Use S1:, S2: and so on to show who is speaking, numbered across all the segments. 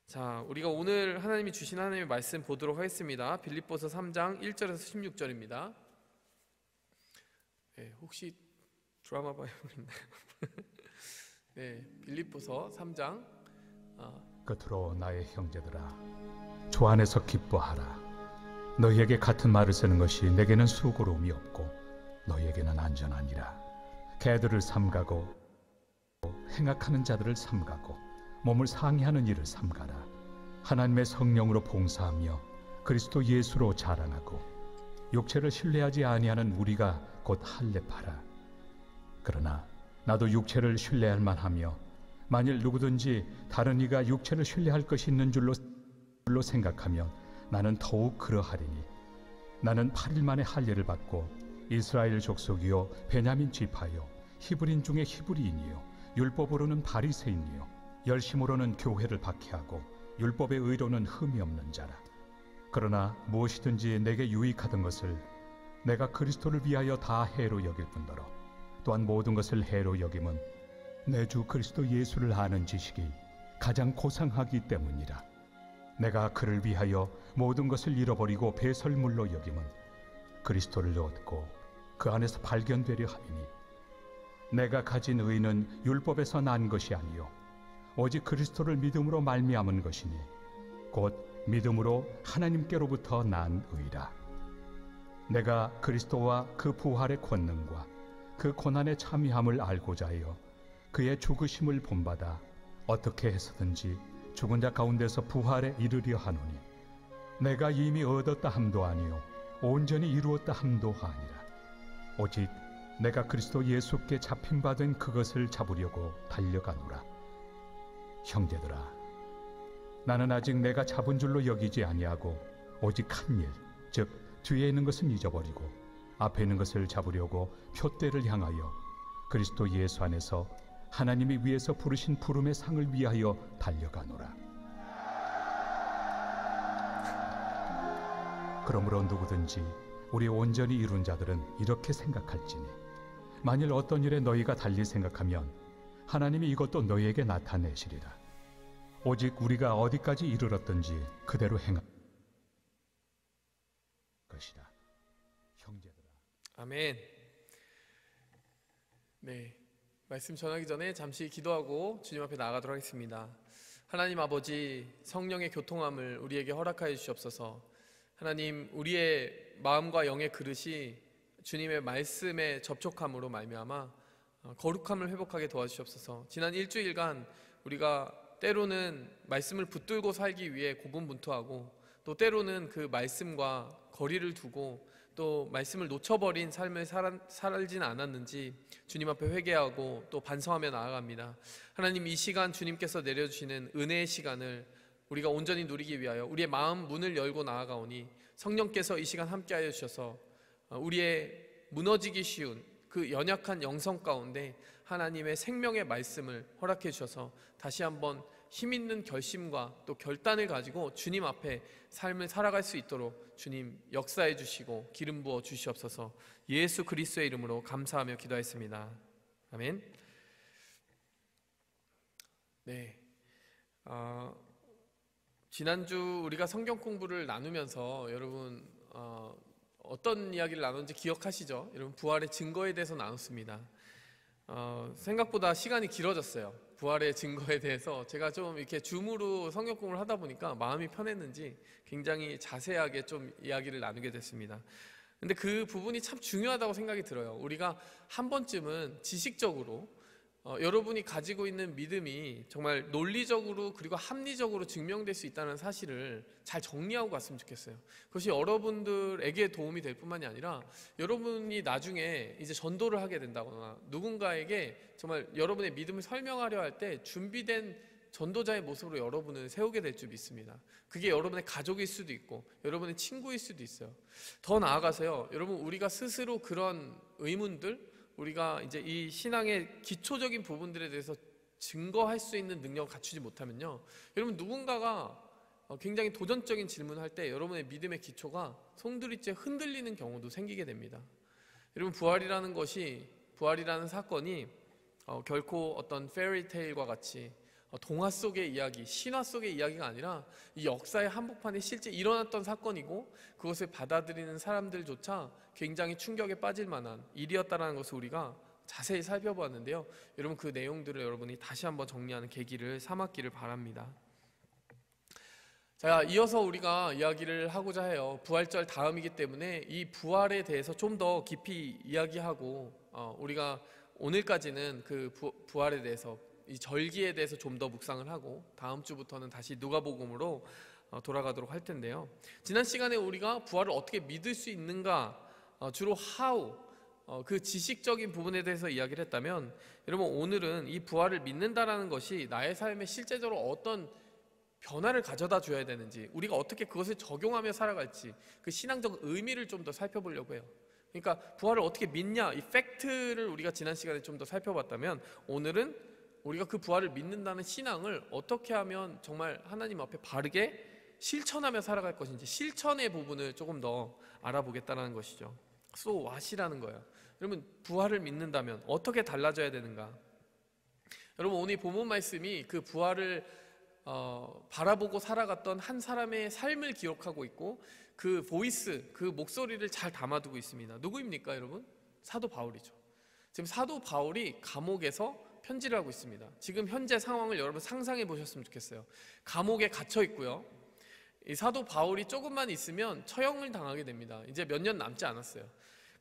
S1: 자, 우리가 오늘 하나님이 주신 하나님의 말씀 보도록 하겠습니다. 빌립보서 3장 1절에서 16절입니다. 네, 혹시 드라마 바이블 있나요? 네, 빌립보서 3장.
S2: 끝으로 나의 형제들아, 주 안에서 기뻐하라. 너희에게 같은 말을 쓰는 것이 내게는 수고로움이 없고 너희에게는 안전하니라. 개들을 삼가고 행악하는 자들을 삼가고 몸을 상해하는 일을 삼가라. 하나님의 성령으로 봉사하며 그리스도 예수로 자랑하고 육체를 신뢰하지 아니하는 우리가 곧 할례파라. 그러나 나도 육체를 신뢰할 만하며 만일 누구든지 다른 이가 육체를 신뢰할 것이 있는 줄로 생각하면 나는 더욱 그러하리니, 나는 8일 만에 할례를 받고 이스라엘 족속이요 베냐민 지파요 히브리인 중에 히브리인이요 율법으로는 바리새인이요 열심으로는 교회를 박해하고 율법의 의로는 흠이 없는 자라. 그러나 무엇이든지 내게 유익하던 것을 내가 그리스도를 위하여 다 해로 여길 뿐더러 또한 모든 것을 해로 여김은 내 주 그리스도 예수를 아는 지식이 가장 고상하기 때문이라. 내가 그를 위하여 모든 것을 잃어버리고 배설물로 여김은 그리스도를 얻고 그 안에서 발견되려 함이니, 내가 가진 의는 율법에서 난 것이 아니요 오직 그리스도를 믿음으로 말미암은 것이니 곧 믿음으로 하나님께로부터 난 의라. 내가 그리스도와 그 부활의 권능과 그 고난의 참여함을 알고자 하여 그의 죽으심을 본받아 어떻게 해서든지 죽은 자 가운데서 부활에 이르려 하노니, 내가 이미 얻었다 함도 아니요 온전히 이루었다 함도 아니라 오직 내가 그리스도 예수께 잡힌바된 그것을 잡으려고 달려가노라. 형제들아, 나는 아직 내가 잡은 줄로 여기지 아니하고 오직 한 일, 즉 뒤에 있는 것은 잊어버리고 앞에 있는 것을 잡으려고 표대를 향하여 그리스도 예수 안에서 하나님이 위에서 부르신 부름의 상을 위하여 달려가노라. 그러므로 누구든지 우리 온전히 이룬 자들은 이렇게 생각할지니, 만일 어떤 일에 너희가 달리 생각하면 하나님이 이것도 너희에게 나타내시리라. 오직 우리가 어디까지 이르렀든지 그대로 행할 것이라. 형제들아.
S1: 아멘. 네, 말씀 전하기 전에 잠시 기도하고 주님 앞에 나아가도록 하겠습니다. 하나님 아버지, 성령의 교통함을 우리에게 허락하여 주시옵소서. 하나님, 우리의 마음과 영의 그릇이 주님의 말씀에 접촉함으로 말미암아 거룩함을 회복하게 도와주시옵소서. 지난 일주일간 우리가 때로는 말씀을 붙들고 살기 위해 고군분투하고, 또 때로는 그 말씀과 거리를 두고 또 말씀을 놓쳐버린 삶을 살진 않았는지 주님 앞에 회개하고 또 반성하며 나아갑니다. 하나님, 이 시간 주님께서 내려주시는 은혜의 시간을 우리가 온전히 누리기 위하여 우리의 마음 문을 열고 나아가오니, 성령께서 이 시간 함께하여 주셔서 우리의 무너지기 쉬운 그 연약한 영성 가운데 하나님의 생명의 말씀을 허락해 주셔서 다시 한번 힘있는 결심과 또 결단을 가지고 주님 앞에 삶을 살아갈 수 있도록 주님 역사해 주시고 기름 부어 주시옵소서. 예수 그리스도의 이름으로 감사하며 기도했습니다. 아멘. 네, 지난주 우리가 성경 공부를 나누면서 여러분 어떤 이야기를 나눴는지 기억하시죠? 여러분, 부활의 증거에 대해서 나눴습니다. 생각보다 시간이 길어졌어요. 부활의 증거에 대해서 제가 좀 이렇게 줌으로 성경 공부를 하다 보니까 마음이 편했는지 굉장히 자세하게 좀 이야기를 나누게 됐습니다. 근데 그 부분이 참 중요하다고 생각이 들어요. 우리가 한 번쯤은 지식적으로 여러분이 가지고 있는 믿음이 정말 논리적으로 그리고 합리적으로 증명될 수 있다는 사실을 잘 정리하고 갔으면 좋겠어요. 그것이 여러분들에게 도움이 될 뿐만이 아니라 여러분이 나중에 이제 전도를 하게 된다거나 누군가에게 정말 여러분의 믿음을 설명하려 할 때 준비된 전도자의 모습으로 여러분을 세우게 될 줄 믿습니다. 그게 여러분의 가족일 수도 있고 여러분의 친구일 수도 있어요. 더 나아가서요, 여러분, 우리가 스스로 그런 의문들, 우리가 이제 이 신앙의 기초적인 부분들에 대해서 증거할 수 있는 능력을 갖추지 못하면요, 여러분, 누군가가 굉장히 도전적인 질문을 할 때 여러분의 믿음의 기초가 송두리째 흔들리는 경우도 생기게 됩니다. 여러분, 부활이라는 사건이 결코 어떤 페리테일과 같이 동화 속의 이야기, 신화 속의 이야기가 아니라 이 역사의 한복판에 실제 일어났던 사건이고 그것을 받아들이는 사람들조차 굉장히 충격에 빠질 만한 일이었다는 것을 우리가 자세히 살펴보았는데요. 여러분 그 내용들을 여러분이 다시 한번 정리하는 계기를 삼았기를 바랍니다. 자, 이어서 우리가 이야기를 하고자 해요. 부활절 다음이기 때문에 이 부활에 대해서 좀 더 깊이 이야기하고 우리가 오늘까지는 그 부활에 대해서 이 절기에 대해서 좀 더 묵상을 하고 다음 주부터는 다시 누가복음으로 돌아가도록 할 텐데요. 지난 시간에 우리가 부활을 어떻게 믿을 수 있는가, 주로 how, 그 지식적인 부분에 대해서 이야기를 했다면, 여러분 오늘은 이 부활을 믿는다라는 것이 나의 삶에 실제적으로 어떤 변화를 가져다 줘야 되는지, 우리가 어떻게 그것을 적용하며 살아갈지 그 신앙적 의미를 좀 더 살펴보려고 해요. 그러니까 부활을 어떻게 믿냐, 이 팩트를 우리가 지난 시간에 좀 더 살펴봤다면, 오늘은 우리가 그 부활을 믿는다는 신앙을 어떻게 하면 정말 하나님 앞에 바르게 실천하며 살아갈 것인지, 실천의 부분을 조금 더 알아보겠다는 것이죠. So what이라는 거예요. 여러분 부활을 믿는다면 어떻게 달라져야 되는가? 여러분 오늘 본문 말씀이 그 부활을 바라보고 살아갔던 한 사람의 삶을 기록하고 있고 그 보이스, 그 목소리를 잘 담아두고 있습니다. 누구입니까 여러분? 사도 바울이죠. 지금 사도 바울이 감옥에서 편지를 하고 있습니다. 지금 현재 상황을 여러분 상상해 보셨으면 좋겠어요. 감옥에 gat혀 있고요. 이 사도 바울이 조금만 있으면 처형을 당하게 됩니다. 이제 몇 년 남지 않았어요.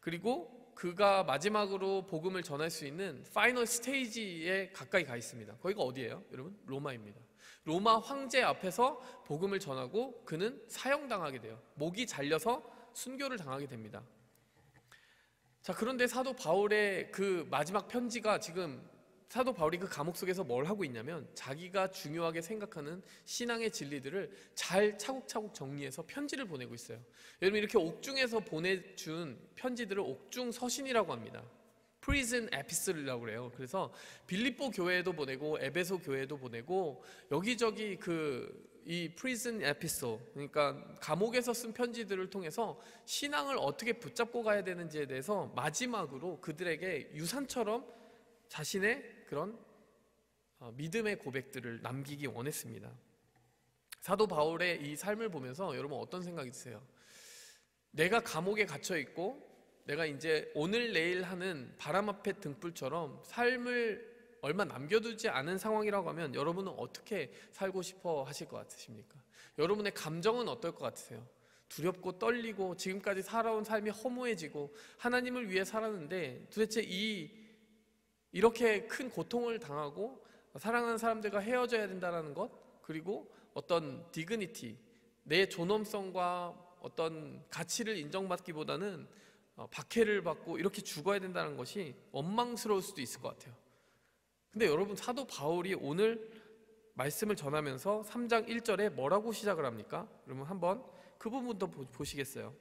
S1: 그리고 그가 마지막으로 복음을 전할 수 있는 파이널 스테이지에 가까이 가 있습니다. 거기가 어디예요? 여러분 로마입니다. 로마 황제 앞에서 복음을 전하고 그는 사형당하게 돼요. 목이 잘려서 순교를 당하게 됩니다. 자, 그런데 사도 바울의 그 마지막 편지가 지금 사도 바울이 그 감옥 속에서 뭘 하고 있냐면 자기가 중요하게 생각하는 신앙의 진리들을 잘 차곡차곡 정리해서 편지를 보내고 있어요. 여러분 이렇게 옥중에서 보내준 편지들을 옥중 서신이라고 합니다. Prison Epistle이라고 그래요. 그래서 빌립보 교회에도 보내고 에베소 교회에도 보내고 여기저기 이 Prison Epistle, 그러니까 감옥에서 쓴 편지들을 통해서 신앙을 어떻게 붙잡고 가야 되는지에 대해서 마지막으로 그들에게 유산처럼 자신의 그런 믿음의 고백들을 남기기 원했습니다. 사도 바울의 이 삶을 보면서 여러분 어떤 생각이 드세요? 내가 감옥에 갇혀 있고 내가 이제 오늘 내일 하는 바람 앞에 등불처럼 삶을 얼마 남겨두지 않은 상황이라고 하면 여러분은 어떻게 살고 싶어 하실 것 같으십니까? 여러분의 감정은 어떨 것 같으세요? 두렵고 떨리고 지금까지 살아온 삶이 허무해지고 하나님을 위해 살았는데 도대체 이렇게 큰 고통을 당하고 사랑하는 사람들과 헤어져야 된다는 것, 그리고 어떤 디그니티, 내 존엄성과 어떤 가치를 인정받기보다는 박해를 받고 이렇게 죽어야 된다는 것이 원망스러울 수도 있을 것 같아요. 근데 여러분 사도 바울이 오늘 말씀을 전하면서 3장 1절에 뭐라고 시작을 합니까? 여러분 한번 그 부분도 보시겠어요?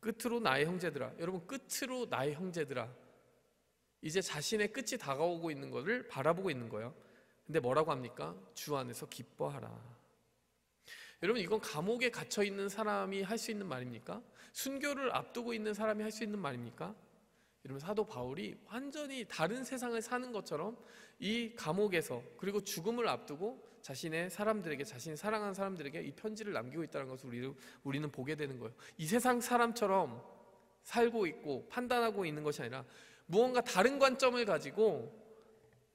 S1: 끝으로 나의 형제들아. 여러분 끝으로 나의 형제들아. 이제 자신의 끝이 다가오고 있는 것을 바라보고 있는 거예요. 근데 뭐라고 합니까? 주 안에서 기뻐하라. 여러분 이건 감옥에 갇혀 있는 사람이 할 수 있는 말입니까? 순교를 앞두고 있는 사람이 할 수 있는 말입니까? 여러분 사도 바울이 완전히 다른 세상을 사는 것처럼 이 감옥에서 그리고 죽음을 앞두고 자신의 사람들에게, 자신이 사랑하는 사람들에게 이 편지를 남기고 있다는 것을 우리는 보게 되는 거예요. 이 세상 사람처럼 살고 있고 판단하고 있는 것이 아니라 무언가 다른 관점을 가지고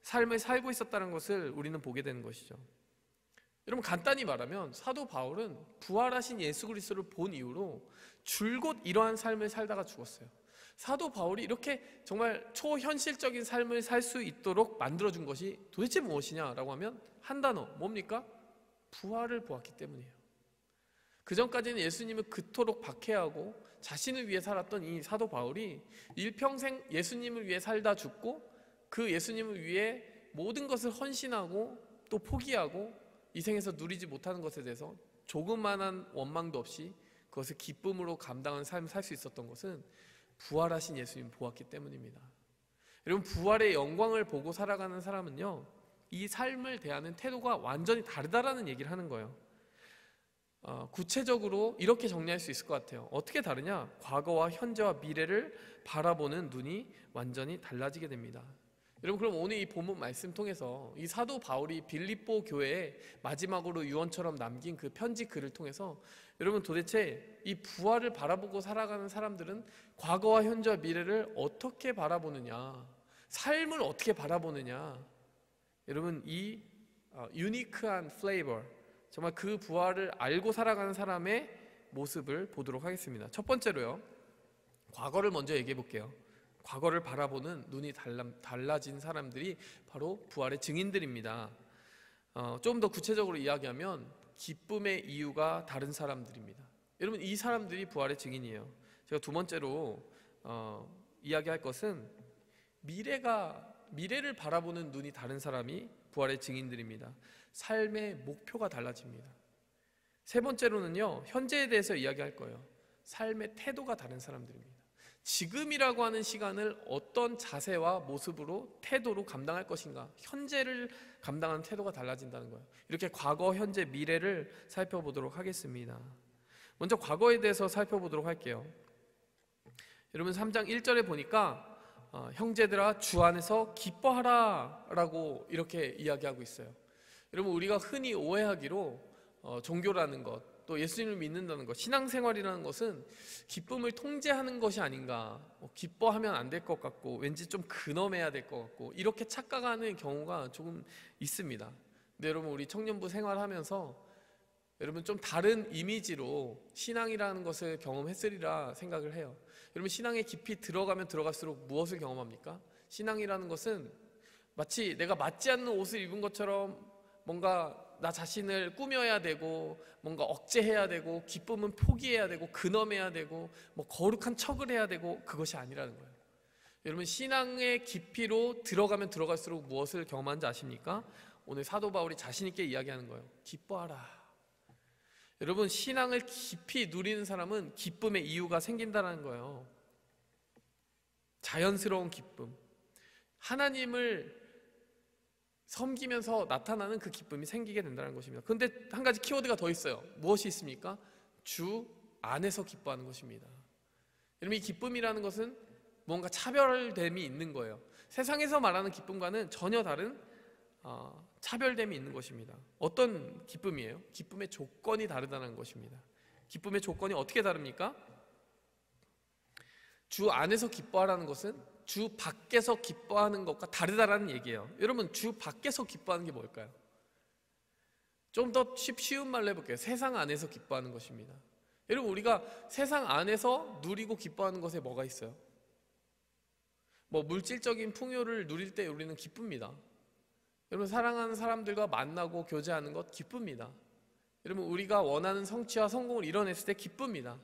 S1: 삶을 살고 있었다는 것을 우리는 보게 되는 것이죠. 여러분 간단히 말하면 사도 바울은 부활하신 예수 그리스도를 본 이후로 줄곧 이러한 삶을 살다가 죽었어요. 사도 바울이 이렇게 정말 초현실적인 삶을 살 수 있도록 만들어준 것이 도대체 무엇이냐라고 하면 한 단어, 뭡니까? 부활을 보았기 때문이에요. 그전까지는 예수님을 그토록 박해하고 자신을 위해 살았던 이 사도 바울이 일평생 예수님을 위해 살다 죽고 그 예수님을 위해 모든 것을 헌신하고 또 포기하고 이 생에서 누리지 못하는 것에 대해서 조그만한 원망도 없이 그것을 기쁨으로 감당하는 삶을 살 수 있었던 것은 부활하신 예수님 보았기 때문입니다. 여러분 부활의 영광을 보고 살아가는 사람은요 이 삶을 대하는 태도가 완전히 다르다라는 얘기를 하는 거예요. 구체적으로 이렇게 정리할 수 있을 것 같아요. 어떻게 다르냐? 과거와 현재와 미래를 바라보는 눈이 완전히 달라지게 됩니다. 여러분, 그럼 오늘 이 본문 말씀 통해서 이 사도 바울이 빌립보 교회에 마지막으로 유언처럼 남긴 그 편지 글을 통해서 여러분, 도대체 이 부활을 바라보고 살아가는 사람들은 과거와 현재와 미래를 어떻게 바라보느냐, 삶을 어떻게 바라보느냐, 여러분, 이 유니크한 플레이버, 정말 그 부활을 알고 살아가는 사람의 모습을 보도록 하겠습니다. 첫 번째로요, 과거를 먼저 얘기해 볼게요. 과거를 바라보는 눈이 달라진 사람들이 바로 부활의 증인들입니다. 좀 더 구체적으로 이야기하면 기쁨의 이유가 다른 사람들입니다. 여러분, 이 사람들이 부활의 증인이에요. 제가 두 번째로 이야기할 것은 미래를 바라보는 눈이 다른 사람이 부활의 증인들입니다. 삶의 목표가 달라집니다. 세 번째로는요, 현재에 대해서 이야기할 거예요. 삶의 태도가 다른 사람들입니다. 지금이라고 하는 시간을 어떤 자세와 모습으로, 태도로 감당할 것인가, 현재를 감당하는 태도가 달라진다는 거예요. 이렇게 과거, 현재, 미래를 살펴보도록 하겠습니다. 먼저 과거에 대해서 살펴보도록 할게요. 여러분, 3장 1절에 보니까 형제들아 주 안에서 기뻐하라 라고 이렇게 이야기하고 있어요. 여러분, 우리가 흔히 오해하기로 종교라는 것, 또 예수님을 믿는다는 것, 신앙생활이라는 것은 기쁨을 통제하는 것이 아닌가, 기뻐하면 안 될 것 같고 왠지 좀 근엄해야 될 것 같고 이렇게 착각하는 경우가 조금 있습니다. 근데 여러분, 우리 청년부 생활하면서 여러분 좀 다른 이미지로 신앙이라는 것을 경험했으리라 생각을 해요. 여러분, 신앙에 깊이 들어가면 들어갈수록 무엇을 경험합니까? 신앙이라는 것은 마치 내가 맞지 않는 옷을 입은 것처럼 뭔가 나 자신을 꾸며야 되고, 뭔가 억제해야 되고, 기쁨은 포기해야 되고, 근엄해야 되고, 뭐 거룩한 척을 해야 되고, 그것이 아니라는 거예요. 여러분, 신앙의 깊이로 들어가면 들어갈수록 무엇을 경험하는지 아십니까? 오늘 사도 바울이 자신 있게 이야기하는 거예요. 기뻐하라. 여러분, 신앙을 깊이 누리는 사람은 기쁨의 이유가 생긴다는 거예요. 자연스러운 기쁨, 하나님을 섬기면서 나타나는 그 기쁨이 생기게 된다는 것입니다. 그런데 한 가지 키워드가 더 있어요. 무엇이 있습니까? 주 안에서 기뻐하는 것입니다. 여러분, 이 기쁨이라는 것은 뭔가 차별됨이 있는 거예요. 세상에서 말하는 기쁨과는 전혀 다른 차별됨이 있는 것입니다. 어떤 기쁨이에요? 기쁨의 조건이 다르다는 것입니다. 기쁨의 조건이 어떻게 다릅니까? 주 안에서 기뻐하라는 것은 주 밖에서 기뻐하는 것과 다르다라는 얘기예요. 여러분, 주 밖에서 기뻐하는 게 뭘까요? 좀 더 쉬운 말로 해볼게요. 세상 안에서 기뻐하는 것입니다. 여러분, 우리가 세상 안에서 누리고 기뻐하는 것에 뭐가 있어요? 뭐 물질적인 풍요를 누릴 때 우리는 기쁩니다. 여러분, 사랑하는 사람들과 만나고 교제하는 것 기쁩니다. 여러분, 우리가 원하는 성취와 성공을 이뤄냈을 때 기쁩니다.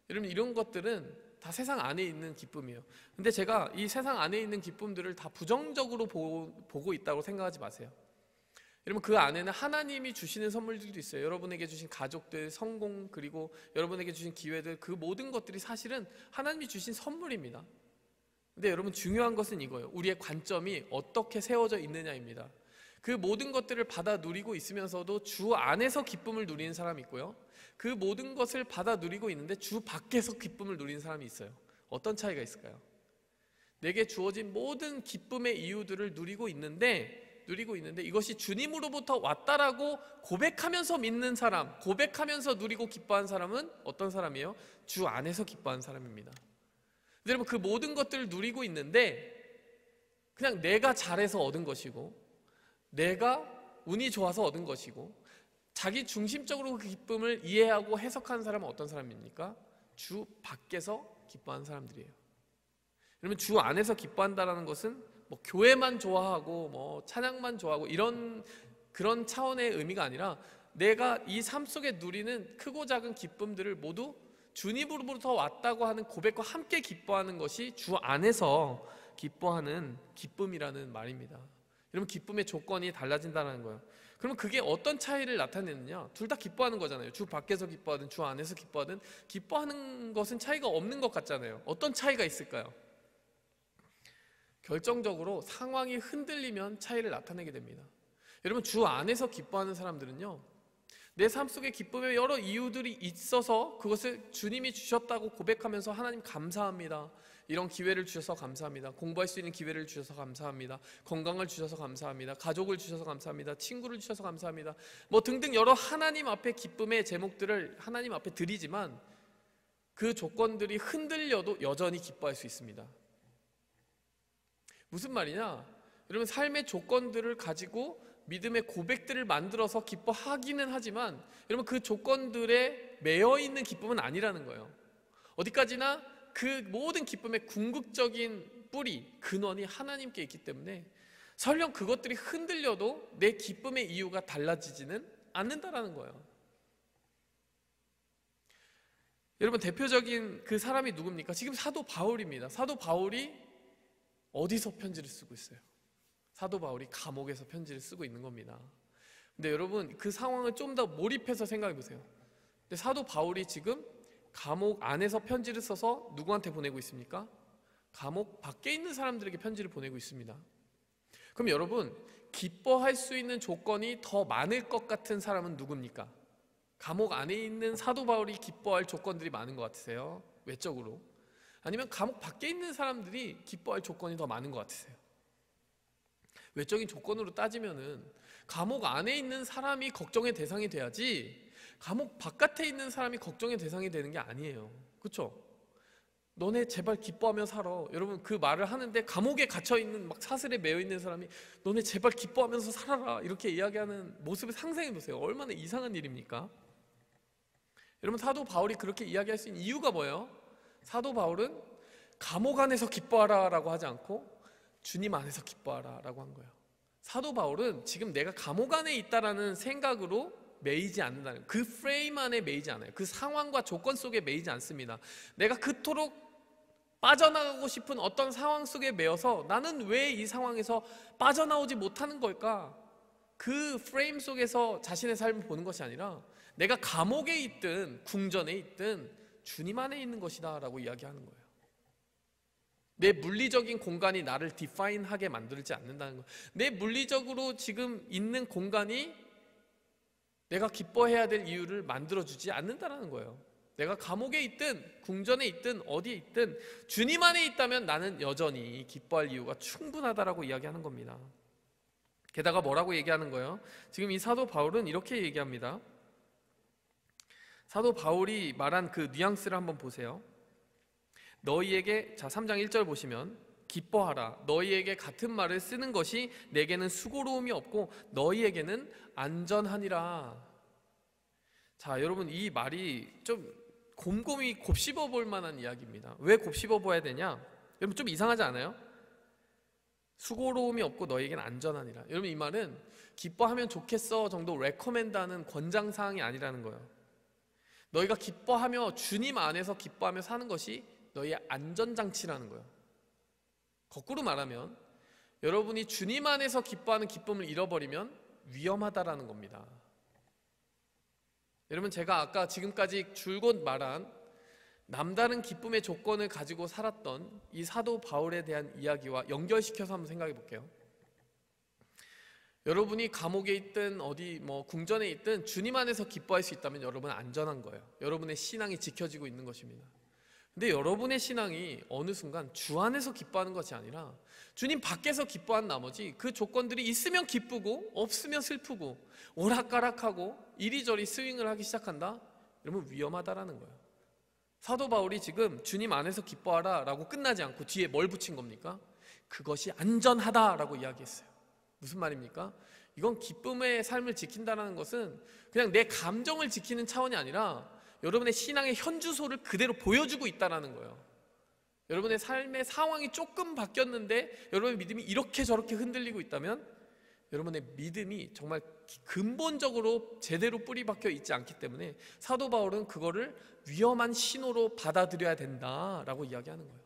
S1: 여러분, 이런 것들은 다 세상 안에 있는 기쁨이에요. 근데 제가 이 세상 안에 있는 기쁨들을 다 부정적으로 보고 있다고 생각하지 마세요. 여러분, 그 안에는 하나님이 주시는 선물들도 있어요. 여러분에게 주신 가족들, 성공, 그리고 여러분에게 주신 기회들, 그 모든 것들이 사실은 하나님이 주신 선물입니다. 근데 여러분, 중요한 것은 이거예요. 우리의 관점이 어떻게 세워져 있느냐입니다. 그 모든 것들을 받아 누리고 있으면서도 주 안에서 기쁨을 누리는 사람이 있고요, 그 모든 것을 받아 누리고 있는데 주 밖에서 기쁨을 누리는 사람이 있어요. 어떤 차이가 있을까요? 내게 주어진 모든 기쁨의 이유들을 누리고 있는데 이것이 주님으로부터 왔다라고 고백하면서 믿는 사람, 고백하면서 누리고 기뻐하는 사람은 어떤 사람이에요? 주 안에서 기뻐하는 사람입니다. 근데 여러분, 그 모든 것들을 누리고 있는데 그냥 내가 잘해서 얻은 것이고, 내가 운이 좋아서 얻은 것이고, 자기 중심적으로 그 기쁨을 이해하고 해석하는 사람은 어떤 사람입니까? 주 밖에서 기뻐하는 사람들이에요. 여러분, 주 안에서 기뻐한다는 것은 뭐 교회만 좋아하고 뭐 찬양만 좋아하고 그런 차원의 의미가 아니라 내가 이 삶 속에 누리는 크고 작은 기쁨들을 모두 주님으로부터 왔다고 하는 고백과 함께 기뻐하는 것이 주 안에서 기뻐하는 기쁨이라는 말입니다. 여러분, 기쁨의 조건이 달라진다는 거예요. 그러면 그게 어떤 차이를 나타내느냐? 둘 다 기뻐하는 거잖아요. 주 밖에서 기뻐하든 주 안에서 기뻐하든 기뻐하는 것은 차이가 없는 것 같잖아요. 어떤 차이가 있을까요? 결정적으로 상황이 흔들리면 차이를 나타내게 됩니다. 여러분, 주 안에서 기뻐하는 사람들은요, 내 삶 속에 기쁨의 여러 이유들이 있어서 그것을 주님이 주셨다고 고백하면서 하나님 감사합니다, 이런 기회를 주셔서 감사합니다. 공부할 수 있는 기회를 주셔서 감사합니다. 건강을 주셔서 감사합니다. 가족을 주셔서 감사합니다. 친구를 주셔서 감사합니다. 뭐 등등 여러 하나님 앞에 기쁨의 제목들을 하나님 앞에 드리지만 그 조건들이 흔들려도 여전히 기뻐할 수 있습니다. 무슨 말이냐? 여러분, 삶의 조건들을 가지고 믿음의 고백들을 만들어서 기뻐하기는 하지만 여러분, 그 조건들에 매여 있는 기쁨은 아니라는 거예요. 어디까지나 그 모든 기쁨의 궁극적인 뿌리, 근원이 하나님께 있기 때문에 설령 그것들이 흔들려도 내 기쁨의 이유가 달라지지는 않는다라는 거예요. 여러분, 대표적인 그 사람이 누굽니까? 지금 사도 바울입니다. 사도 바울이 어디서 편지를 쓰고 있어요? 사도 바울이 감옥에서 편지를 쓰고 있는 겁니다. 근데 여러분, 그 상황을 좀 더 몰입해서 생각해 보세요. 근데 사도 바울이 지금 감옥 안에서 편지를 써서 누구한테 보내고 있습니까? 감옥 밖에 있는 사람들에게 편지를 보내고 있습니다. 그럼 여러분, 기뻐할 수 있는 조건이 더 많을 것 같은 사람은 누굽니까? 감옥 안에 있는 사도 바울이 기뻐할 조건들이 많은 것 같으세요? 외적으로? 아니면 감옥 밖에 있는 사람들이 기뻐할 조건이 더 많은 것 같으세요? 외적인 조건으로 따지면은 감옥 안에 있는 사람이 걱정의 대상이 돼야지 감옥 바깥에 있는 사람이 걱정의 대상이 되는 게 아니에요. 그렇죠? 너네 제발 기뻐하며 살아. 여러분, 그 말을 하는데 감옥에 갇혀있는 막 사슬에 매여있는 사람이 너네 제발 기뻐하면서 살아라 이렇게 이야기하는 모습을 상상해 보세요. 얼마나 이상한 일입니까? 여러분, 사도 바울이 그렇게 이야기할 수 있는 이유가 뭐예요? 사도 바울은 감옥 안에서 기뻐하라 라고 하지 않고 주님 안에서 기뻐하라 라고 한 거예요. 사도 바울은 지금 내가 감옥 안에 있다라는 생각으로 매이지 않는다는, 그 프레임 안에 매이지 않아요. 그 상황과 조건 속에 매이지 않습니다. 내가 그토록 빠져나가고 싶은 어떤 상황 속에 매여서 나는 왜 이 상황에서 빠져나오지 못하는 걸까? 그 프레임 속에서 자신의 삶을 보는 것이 아니라 내가 감옥에 있든 궁전에 있든 주님 안에 있는 것이다 라고 이야기하는 거예요. 내 물리적인 공간이 나를 디파인하게 만들지 않는다는 거예요. 내 물리적으로 지금 있는 공간이 내가 기뻐해야 될 이유를 만들어주지 않는다는 거예요. 내가 감옥에 있든 궁전에 있든 어디에 있든 주님 안에 있다면 나는 여전히 기뻐할 이유가 충분하다라고 이야기하는 겁니다. 게다가 뭐라고 얘기하는 거예요? 지금 이 사도 바울은 이렇게 얘기합니다. 사도 바울이 말한 그 뉘앙스를 한번 보세요. 너희에게, 자 3장 1절 보시면 기뻐하라. 너희에게 같은 말을 쓰는 것이 내게는 수고로움이 없고 너희에게는 안전하니라. 자, 여러분, 이 말이 좀 곰곰이 곱씹어 볼 만한 이야기입니다. 왜 곱씹어 봐야 되냐? 여러분, 좀 이상하지 않아요? 수고로움이 없고 너희에게는 안전하니라. 여러분, 이 말은 기뻐하면 좋겠어 정도 레커멘드하는 권장사항이 아니라는 거예요. 너희가 기뻐하며 주님 안에서 기뻐하며 사는 것이 너희의 안전장치라는 거예요. 거꾸로 말하면 여러분이 주님 안에서 기뻐하는 기쁨을 잃어버리면 위험하다라는 겁니다. 여러분, 제가 아까 지금까지 줄곧 말한 남다른 기쁨의 조건을 가지고 살았던 이 사도 바울에 대한 이야기와 연결시켜서 한번 생각해 볼게요. 여러분이 감옥에 있든 어디 궁전에 있든 주님 안에서 기뻐할 수 있다면 여러분은 안전한 거예요. 여러분의 신앙이 지켜지고 있는 것입니다. 근데 여러분의 신앙이 어느 순간 주 안에서 기뻐하는 것이 아니라 주님 밖에서 기뻐한 나머지 그 조건들이 있으면 기쁘고 없으면 슬프고 오락가락하고 이리저리 스윙을 하기 시작한다? 여러분, 위험하다라는 거예요. 사도 바울이 지금 주님 안에서 기뻐하라 라고 끝나지 않고 뒤에 뭘 붙인 겁니까? 그것이 안전하다라고 이야기했어요. 무슨 말입니까? 이건 기쁨의 삶을 지킨다는 것은 그냥 내 감정을 지키는 차원이 아니라 여러분의 신앙의 현주소를 그대로 보여주고 있다는 거예요. 여러분의 삶의 상황이 조금 바뀌었는데 여러분의 믿음이 이렇게 저렇게 흔들리고 있다면 여러분의 믿음이 정말 근본적으로 제대로 뿌리 박혀 있지 않기 때문에 사도 바울은 그거를 위험한 신호로 받아들여야 된다라고 이야기하는 거예요.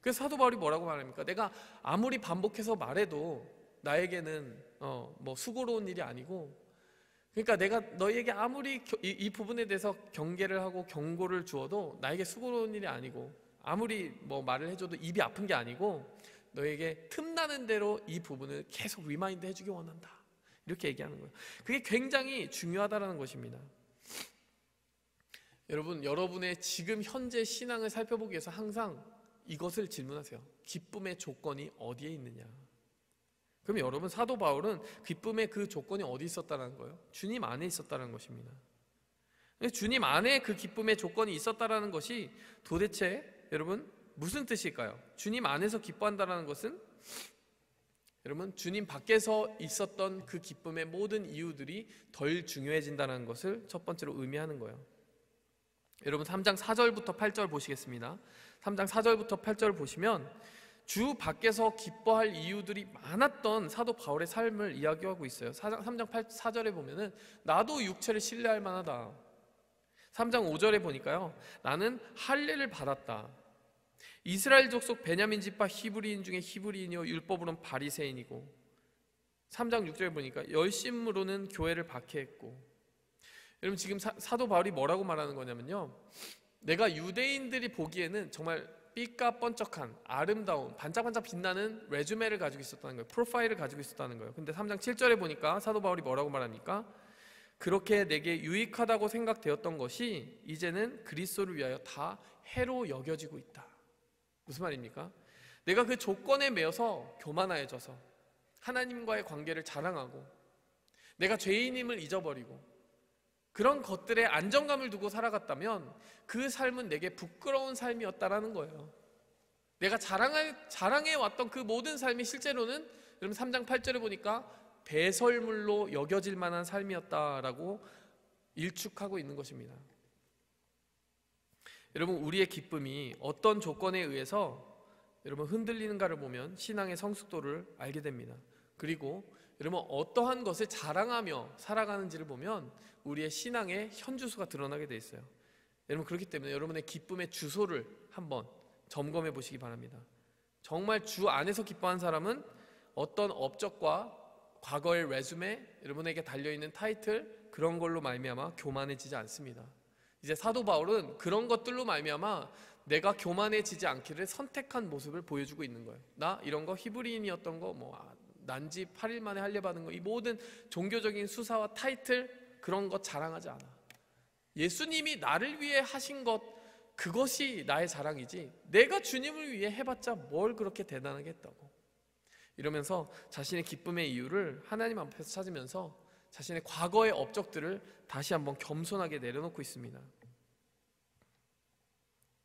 S1: 그래서 사도 바울이 뭐라고 말합니까? 내가 아무리 반복해서 말해도 나에게는 수고로운 일이 아니고, 그러니까 내가 너희에게 아무리 이 부분에 대해서 경계를 하고 경고를 주어도 나에게 수고로운 일이 아니고, 아무리 말을 해줘도 입이 아픈 게 아니고 너에게 틈나는 대로 이 부분을 계속 리마인드 해주기 원한다, 이렇게 얘기하는 거예요. 그게 굉장히 중요하다는 것입니다. 여러분, 여러분의 지금 현재 신앙을 살펴보기 위해서 항상 이것을 질문하세요. 기쁨의 조건이 어디에 있느냐? 그럼 여러분, 사도 바울은 기쁨의 그 조건이 어디 있었다는 거예요? 주님 안에 있었다는 것입니다. 주님 안에 그 기쁨의 조건이 있었다는 것이 도대체 여러분 무슨 뜻일까요? 주님 안에서 기뻐한다는 것은 여러분, 주님 밖에서 있었던 그 기쁨의 모든 이유들이 덜 중요해진다는 것을 첫 번째로 의미하는 거예요. 여러분, 3장 4절부터 8절 보시겠습니다. 3장 4절부터 8절 보시면 주 밖에서 기뻐할 이유들이 많았던 사도 바울의 삶을 이야기하고 있어요. 3장 4절에 보면은 나도 육체를 신뢰할 만하다. 3장 5절에 보니까요, 나는 할례를 받았다. 이스라엘 족속 베냐민 지파 히브리인 중에 히브리인이요 율법으로는 바리새인이고, 3장 6절에 보니까 열심으로는 교회를 박해했고. 여러분, 지금 사도 바울이 뭐라고 말하는 거냐면요, 내가 유대인들이 보기에는 정말 삐까뻔쩍한 아름다운 반짝반짝 빛나는 레주메를 가지고 있었다는 거예요. 프로파일을 가지고 있었다는 거예요. 근데 3장 7절에 보니까 사도 바울이 뭐라고 말합니까? 그렇게 내게 유익하다고 생각되었던 것이 이제는 그리스도를 위하여 다 해로 여겨지고 있다. 무슨 말입니까? 내가 그 조건에 매여서 교만해져서 하나님과의 관계를 자랑하고 내가 죄인임을 잊어버리고 그런 것들에 안정감을 두고 살아갔다면 그 삶은 내게 부끄러운 삶이었다라는 거예요. 내가 자랑해왔던 그 모든 삶이 실제로는 여러분 3장 8절에 보니까 배설물로 여겨질 만한 삶이었다라고 일축하고 있는 것입니다. 여러분, 우리의 기쁨이 어떤 조건에 의해서 여러분 흔들리는가를 보면 신앙의 성숙도를 알게 됩니다. 그리고 여러분, 어떠한 것을 자랑하며 살아가는지를 보면 우리의 신앙의 현주소가 드러나게 돼 있어요. 여러분, 그렇기 때문에 여러분의 기쁨의 주소를 한번 점검해 보시기 바랍니다. 정말 주 안에서 기뻐한 사람은 어떤 업적과 과거의 레주메, 여러분에게 달려있는 타이틀, 그런 걸로 말미암아 교만해지지 않습니다. 이제 사도 바울은 그런 것들로 말미암아 내가 교만해지지 않기를 선택한 모습을 보여주고 있는 거예요. 나 이런 거 히브리인이었던 거, 난지 8일 만에 할례 받은 거, 이 모든 종교적인 수사와 타이틀, 그런 것 자랑하지 않아. 예수님이 나를 위해 하신 것, 그것이 나의 자랑이지 내가 주님을 위해 해봤자 뭘 그렇게 대단하게 했다고. 이러면서 자신의 기쁨의 이유를 하나님 앞에서 찾으면서 자신의 과거의 업적들을 다시 한번 겸손하게 내려놓고 있습니다.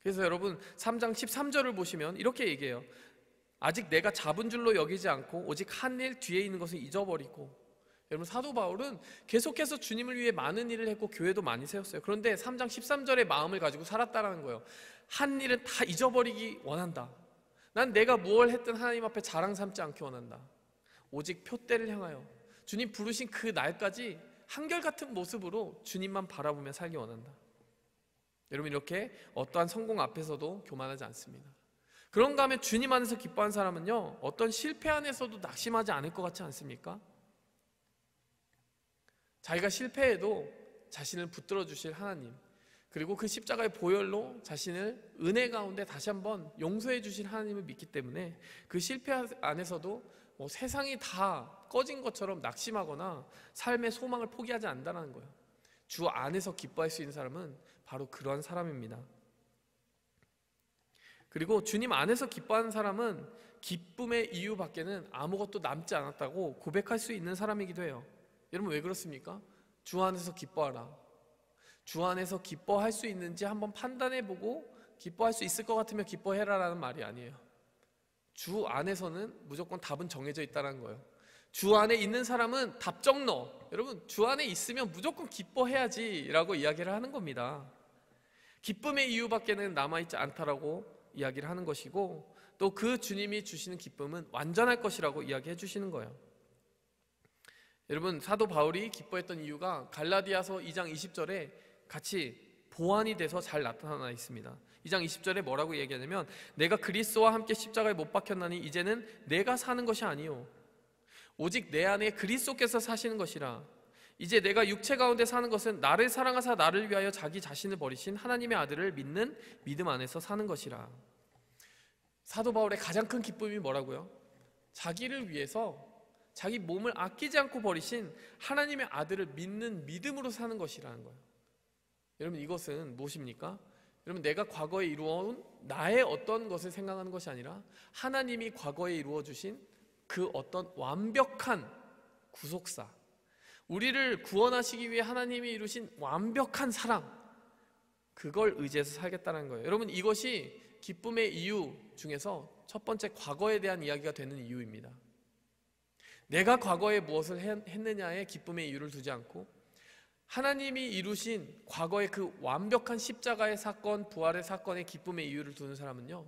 S1: 그래서 여러분 3장 13절을 보시면 이렇게 얘기해요. 아직 내가 잡은 줄로 여기지 않고 오직 한 일 뒤에 있는 것을 잊어버리고. 여러분, 사도 바울은 계속해서 주님을 위해 많은 일을 했고 교회도 많이 세웠어요. 그런데 3장 13절의 마음을 가지고 살았다라는 거예요. 한 일은 다 잊어버리기 원한다. 난 내가 무엇을 했든 하나님 앞에 자랑 삼지 않기 원한다. 오직 표대를 향하여 주님 부르신 그 날까지 한결같은 모습으로 주님만 바라보며 살기 원한다. 여러분, 이렇게 어떠한 성공 앞에서도 교만하지 않습니다. 그런가 하면 주님 안에서 기뻐한 사람은요, 어떤 실패 안에서도 낙심하지 않을 것 같지 않습니까? 자기가 실패해도 자신을 붙들어 주실 하나님, 그리고 그 십자가의 보혈로 자신을 은혜 가운데 다시 한번 용서해 주실 하나님을 믿기 때문에 그 실패 안에서도 세상이 다 꺼진 것처럼 낙심하거나 삶의 소망을 포기하지 않는다는 거예요. 주 안에서 기뻐할 수 있는 사람은 바로 그러한 사람입니다. 그리고 주님 안에서 기뻐하는 사람은 기쁨의 이유 밖에는 아무것도 남지 않았다고 고백할 수 있는 사람이기도 해요. 여러분, 왜 그렇습니까? 주 안에서 기뻐하라. 주 안에서 기뻐할 수 있는지 한번 판단해보고 기뻐할 수 있을 것 같으면 기뻐해라라는 말이 아니에요. 주 안에서는 무조건 답은 정해져 있다는 거예요. 주 안에 있는 사람은 답정너, 여러분 주 안에 있으면 무조건 기뻐해야지 라고 이야기를 하는 겁니다. 기쁨의 이유밖에는 남아있지 않다라고 이야기를 하는 것이고, 또 그 주님이 주시는 기쁨은 완전할 것이라고 이야기해 주시는 거예요. 여러분, 사도 바울이 기뻐했던 이유가 갈라디아서 2장 20절에 같이 보완이 돼서 잘 나타나 있습니다. 2장 20절에 뭐라고 얘기하냐면, 내가 그리스도와 함께 십자가에 못 박혔나니 이제는 내가 사는 것이 아니요 오직 내 안에 그리스도께서 사시는 것이라. 이제 내가 육체 가운데 사는 것은 나를 사랑하사 나를 위하여 자기 자신을 버리신 하나님의 아들을 믿는 믿음 안에서 사는 것이라. 사도 바울의 가장 큰 기쁨이 뭐라고요? 자기를 위해서 자기 몸을 아끼지 않고 버리신 하나님의 아들을 믿는 믿음으로 사는 것이라는 거예요. 여러분, 이것은 무엇입니까? 여러분, 내가 과거에 이루어온 나의 어떤 것을 생각하는 것이 아니라 하나님이 과거에 이루어 주신 그 어떤 완벽한 구속사, 우리를 구원하시기 위해 하나님이 이루신 완벽한 사랑, 그걸 의지해서 살겠다는 거예요. 여러분, 이것이 기쁨의 이유 중에서 첫 번째, 과거에 대한 이야기가 되는 이유입니다. 내가 과거에 무엇을 했느냐에 기쁨의 이유를 두지 않고 하나님이 이루신 과거의 그 완벽한 십자가의 사건, 부활의 사건에 기쁨의 이유를 두는 사람은요,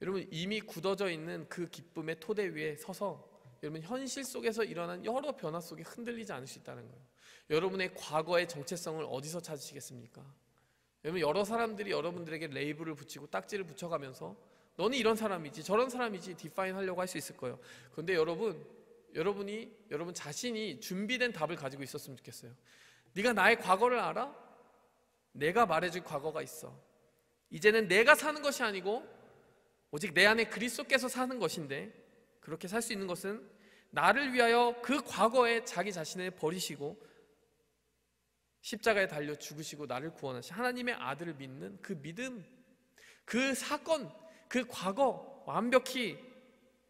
S1: 여러분, 이미 굳어져 있는 그 기쁨의 토대 위에 서서 여러분, 현실 속에서 일어난 여러 변화 속에 흔들리지 않을 수 있다는 거예요. 여러분의 과거의 정체성을 어디서 찾으시겠습니까? 여러분, 여러 사람들이 여러분들에게 레이블을 붙이고 딱지를 붙여가면서 너는 이런 사람이지 저런 사람이지 디파인 하려고 할 수 있을 거예요. 그런데 여러분이 여러분 자신이 준비된 답을 가지고 있었으면 좋겠어요. 네가 나의 과거를 알아? 내가 말해줄 과거가 있어. 이제는 내가 사는 것이 아니고 오직 내 안에 그리스도께서 사는 것인데, 그렇게 살 수 있는 것은 나를 위하여 그 과거에 자기 자신을 버리시고 십자가에 달려 죽으시고 나를 구원하신 하나님의 아들을 믿는 그 믿음, 그 사건, 그 과거 완벽히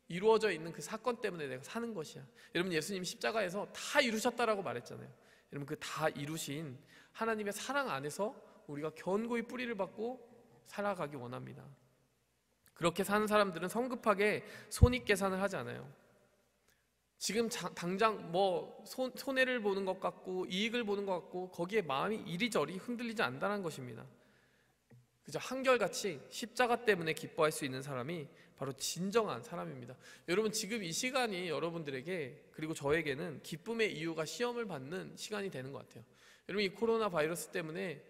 S1: 이루어져 있는 그 사건 때문에 내가 사는 것이야. 여러분, 예수님 십자가에서 다 이루셨다라고 말했잖아요. 여러분, 그 다 이루신 하나님의 사랑 안에서 우리가 견고히 뿌리를 받고 살아가기 원합니다. 그렇게 사는 사람들은 성급하게 손익계산을 하지 않아요. 지금 당장 뭐 손해를 보는 것 같고 이익을 보는 것 같고 거기에 마음이 이리저리 흔들리지 않는다는 것입니다. 그저 한결같이 십자가 때문에 기뻐할 수 있는 사람이 바로 진정한 사람입니다. 여러분, 지금 이 시간이 여러분들에게 그리고 저에게는 기쁨의 이유가 시험을 받는 시간이 되는 것 같아요. 여러분, 이 코로나 바이러스 때문에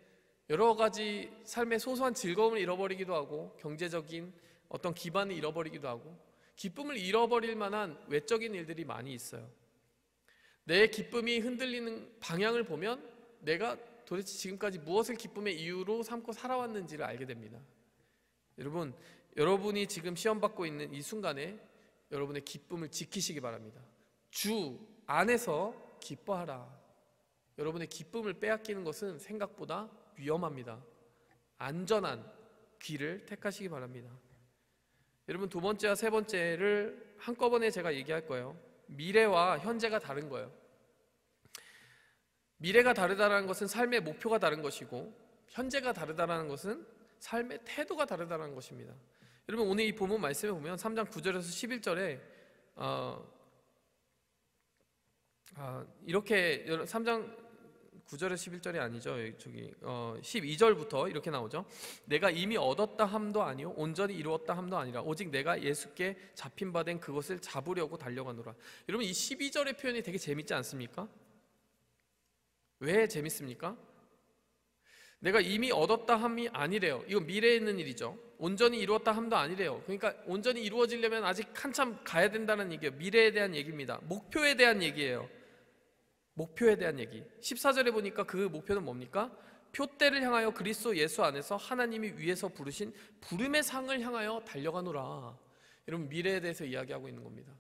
S1: 여러 가지 삶의 소소한 즐거움을 잃어버리기도 하고 경제적인 어떤 기반을 잃어버리기도 하고 기쁨을 잃어버릴 만한 외적인 일들이 많이 있어요. 내 기쁨이 흔들리는 방향을 보면 내가 도대체 지금까지 무엇을 기쁨의 이유로 삼고 살아왔는지를 알게 됩니다. 여러분, 여러분이 지금 시험받고 있는 이 순간에 여러분의 기쁨을 지키시기 바랍니다. 주 안에서 기뻐하라. 여러분의 기쁨을 빼앗기는 것은 생각보다 위험합니다. 안전한 길을 택하시기 바랍니다. 여러분, 두 번째와 세 번째를 한꺼번에 제가 얘기할 거예요. 미래와 현재가 다른 거예요. 미래가 다르다는 것은 삶의 목표가 다른 것이고 현재가 다르다는 것은 삶의 태도가 다르다는 것입니다. 여러분, 오늘 이 본문 말씀에 보면 3장 9절에서 11절에 이렇게 3장 9절에서 11절이 아니죠. 저기 12절부터 이렇게 나오죠. 내가 이미 얻었다 함도 아니요 온전히 이루었다 함도 아니라 오직 내가 예수께 잡힌 바 된 그것을 잡으려고 달려가노라. 여러분, 이 12절의 표현이 되게 재밌지 않습니까? 왜 재밌습니까? 내가 이미 얻었다 함이 아니래요. 이건 미래에 있는 일이죠. 온전히 이루었다 함도 아니래요. 그러니까 온전히 이루어지려면 아직 한참 가야 된다는 얘기예요. 미래에 대한 얘기입니다. 목표에 대한 얘기예요. 목표에 대한 얘기. 14절에 보니까 그 목표는 뭡니까? 표대를 향하여 그리스도 예수 안에서 하나님이 위에서 부르신 부름의 상을 향하여 달려가노라. 여러분, 미래에 대해서 이야기하고 있는 겁니다.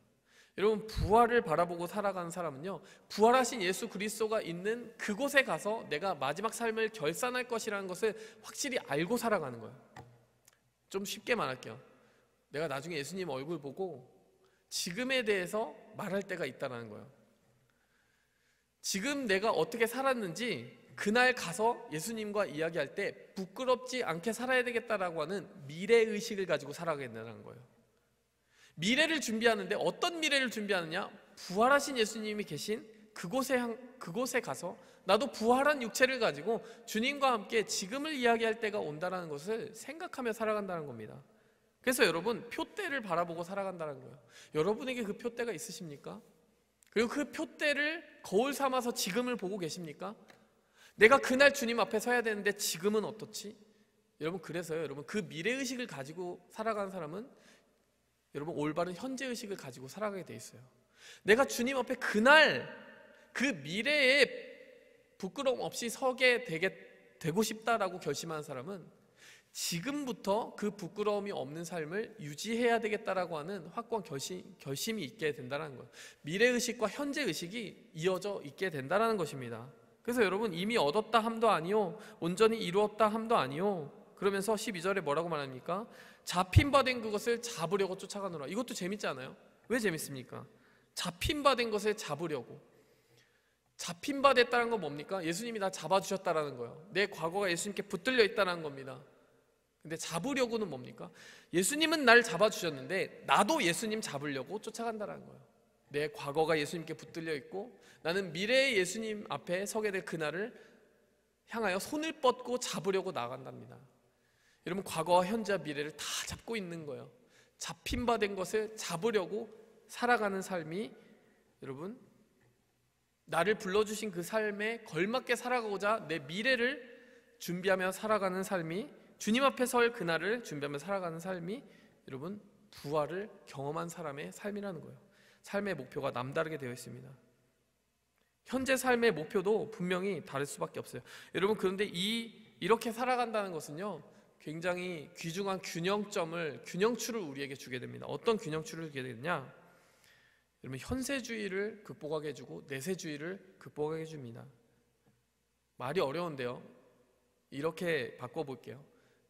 S1: 여러분, 부활을 바라보고 살아가는 사람은요, 부활하신 예수 그리스도가 있는 그곳에 가서 내가 마지막 삶을 결산할 것이라는 것을 확실히 알고 살아가는 거예요. 좀 쉽게 말할게요. 내가 나중에 예수님 얼굴 보고 지금에 대해서 말할 때가 있다는 거예요. 지금 내가 어떻게 살았는지 그날 가서 예수님과 이야기할 때 부끄럽지 않게 살아야 되겠다라고 하는 미래의식을 가지고 살아가겠다는 거예요. 미래를 준비하는데 어떤 미래를 준비하느냐? 부활하신 예수님이 계신 그곳에 가서 나도 부활한 육체를 가지고 주님과 함께 지금을 이야기할 때가 온다는 것을 생각하며 살아간다는 겁니다. 그래서 여러분, 표대를 바라보고 살아간다는 거예요. 여러분에게 그 표대가 있으십니까? 그리고 그 표대를 거울 삼아서 지금을 보고 계십니까? 내가 그날 주님 앞에 서야 되는데 지금은 어떻지? 여러분, 그래서요, 여러분, 그 미래의식을 가지고 살아가는 사람은 여러분 올바른 현재의식을 가지고 살아가게 돼 있어요. 내가 주님 앞에 그날 그 미래에 부끄러움 없이 서게 되고 싶다라고 결심한 사람은 지금부터 그 부끄러움이 없는 삶을 유지해야 되겠다라고 하는 확고한 결심이 있게 된다는 거예요. 미래의식과 현재의식이 이어져 있게 된다는 것입니다. 그래서 여러분 이미 얻었다 함도 아니요 온전히 이루었다 함도 아니요 그러면서 12절에 뭐라고 말합니까? 잡힌 바 된 그것을 잡으려고 쫓아가노라. 이것도 재밌지 않아요? 왜 재밌습니까? 잡힌 바 된 것을 잡으려고. 잡힌 바 됐다는 건 뭡니까? 예수님이 나 잡아주셨다라는 거예요. 내 과거가 예수님께 붙들려 있다는 겁니다. 근데 잡으려고는 뭡니까? 예수님은 날 잡아주셨는데 나도 예수님 잡으려고 쫓아간다는 거예요. 내 과거가 예수님께 붙들려 있고 나는 미래의 예수님 앞에 서게 될 그날을 향하여 손을 뻗고 잡으려고 나간답니다. 여러분 과거와 현재와 미래를 다 잡고 있는 거예요. 잡힌 바 된 것을 잡으려고 살아가는 삶이 여러분 나를 불러주신 그 삶에 걸맞게 살아가고자 내 미래를 준비하며 살아가는 삶이 주님 앞에 설 그날을 준비하며 살아가는 삶이 여러분 부활을 경험한 사람의 삶이라는 거예요. 삶의 목표가 남다르게 되어 있습니다. 현재 삶의 목표도 분명히 다를 수밖에 없어요. 여러분 그런데 이렇게 살아간다는 것은요 굉장히 귀중한 균형추를 우리에게 주게 됩니다. 어떤 균형추를 주게 되느냐? 여러분 현세주의를 극복하게 해주고 내세주의를 극복하게 해줍니다. 말이 어려운데요 이렇게 바꿔볼게요.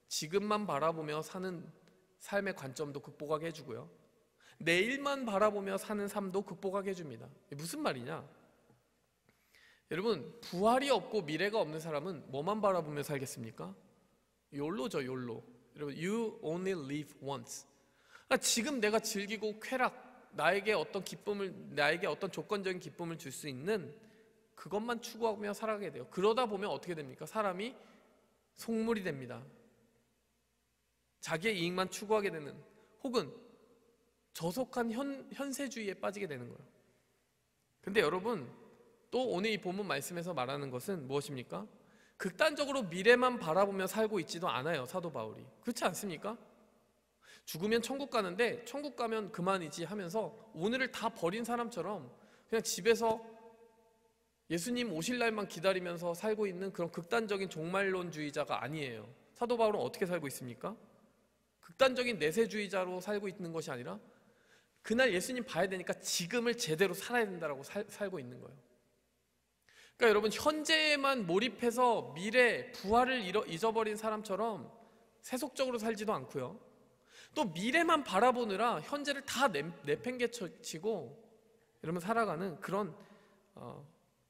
S1: 지금만 바라보며 사는 삶의 관점도 극복하게 해주고요 내일만 바라보며 사는 삶도 극복하게 해줍니다. 무슨 말이냐? 여러분 부활이 없고 미래가 없는 사람은 뭐만 바라보며 살겠습니까? 욜로죠, 욜로. 여러분 you only live once. 그러니까 지금 내가 즐기고 쾌락, 나에게 어떤 기쁨을, 나에게 어떤 조건적인 기쁨을 줄 수 있는 그것만 추구하며 살아가게 돼요. 그러다 보면 어떻게 됩니까? 사람이 속물이 됩니다. 자기의 이익만 추구하게 되는, 혹은 저속한 현세주의에 빠지게 되는 거예요. 근데 여러분 또 오늘 이 본문 말씀에서 말하는 것은 무엇입니까? 극단적으로 미래만 바라보며 살고 있지도 않아요. 사도 바울이. 그렇지 않습니까? 죽으면 천국 가는데 천국 가면 그만이지 하면서 오늘을 다 버린 사람처럼 그냥 집에서 예수님 오실 날만 기다리면서 살고 있는 그런 극단적인 종말론주의자가 아니에요. 사도 바울은 어떻게 살고 있습니까? 극단적인 내세주의자로 살고 있는 것이 아니라 그날 예수님 봐야 되니까 지금을 제대로 살아야 된다고 살고 있는 거예요. 그러니까 여러분 현재에만 몰입해서 미래, 부활을 잊어버린 사람처럼 세속적으로 살지도 않고요. 또 미래만 바라보느라 현재를 다 내팽개치고 여러분 살아가는 그런